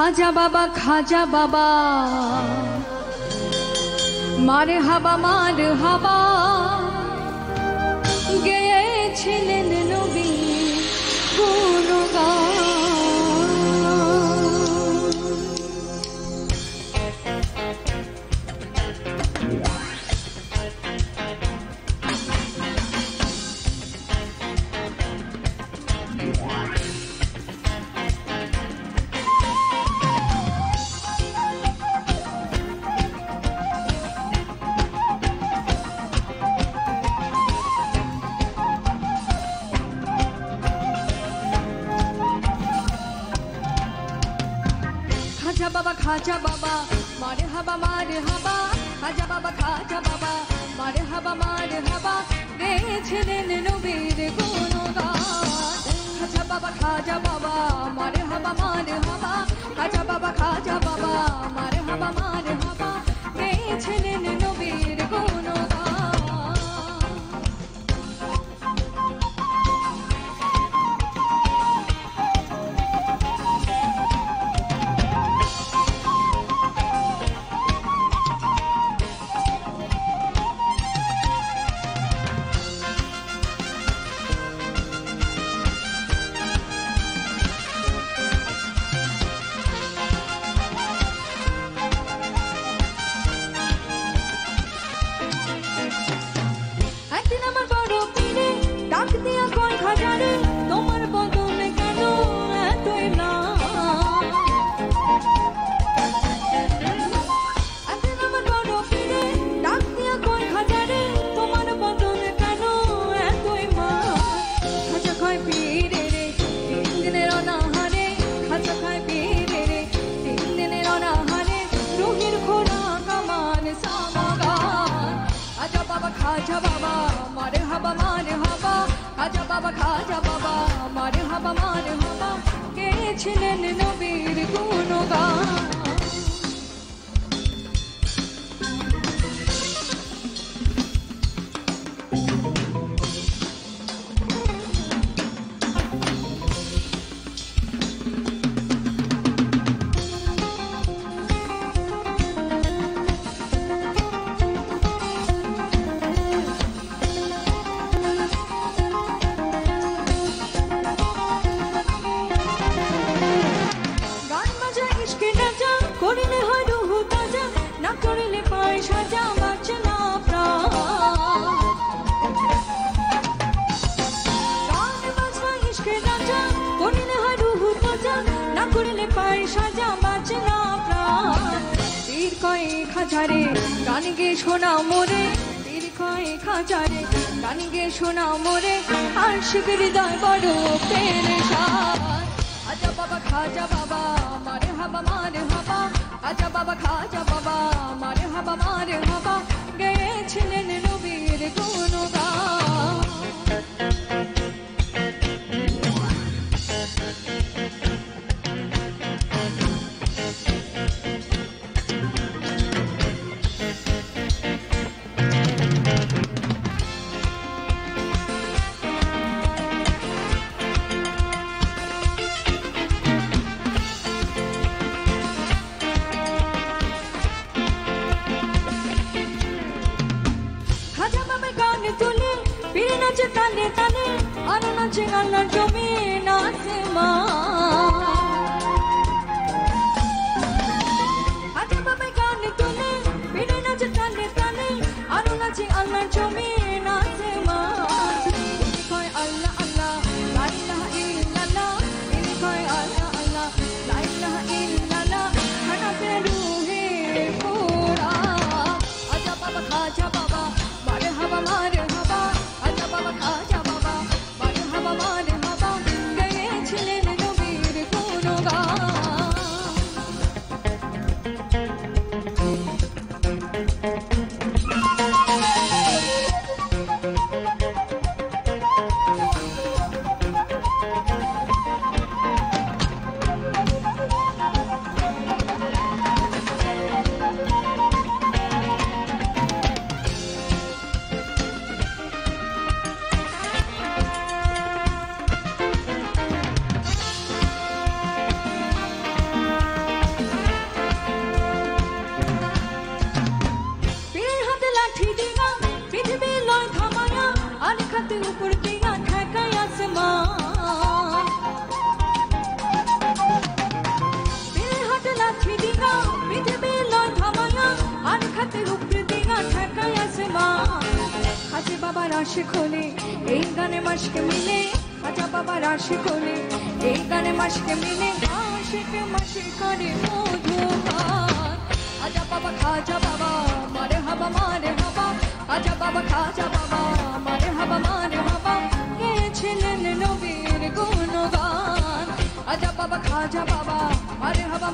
खाजा बाबा मारे हाबा গেয়েছিলেন নবী গুণগান। खाजा बाबा मारे हाबा खाजा बाबा मारे हाबा গেয়েছিলেন নবীর গুণগান। খাজা বাবা মারে হাবা খাজা বাবা মারে হাবা গেয়েছিলেন নবীর গুণগান। खाजा बाबा मारे हाबा खाजा बाबा मारे हाबा গেয়েছিলেন নবীর গুণগান। করিলে হয় রুহু তাজা, না করিলে পায় সাজা, বাঁচে না প্রাণ। গান বাজনা ইশকের রাজা, করিলে হয় রুহু তাজা, না করিলে পায় সাজা, বাঁচে না প্রাণ। পীর কয়েক হাজারে গান গে শোনা মোরে, পীর কয়েক হাজারে গান গে শোনা মোরে, আশিক হৃদয় বড় পেরেশান। খাজা বাবা মারে হাবা খাজা বাবা মারে হাবা গেয়েছিলেন নবীর গুণগান। নাচে তালে তালে আর নাচে আল্লাহর জমি নাচে মা। খাজা বাবা গান তুলে পীরে নাচে তালে তালে আর নাচে আল্লাহর জমি নাচে মা। কয় আল্লাহ আল্লাহ লা ইলাহা ইল্লাল্লাহ, তিনি কয় আল্লাহ আল্লাহ লা ইলাহা ইল্লাল্লাহ, খানাতে রুহে পুরা। খাজা বাবা মারে হাবা খাজা বাবা মারে হাবা গেয়েছিলেন নবীর খাজা বাবার আশিক হলে এই গানে মাশকে মিলে খাজা বাবার আশিক হলে এই গানে মাশকে মিলে আশিক মাশি করে মধুগান খাজা বাবা মারে হাবা খাজা বাবা মারে হাবা গেছিলেন নবীর গুণগান খাজা বাবা মারে হাবা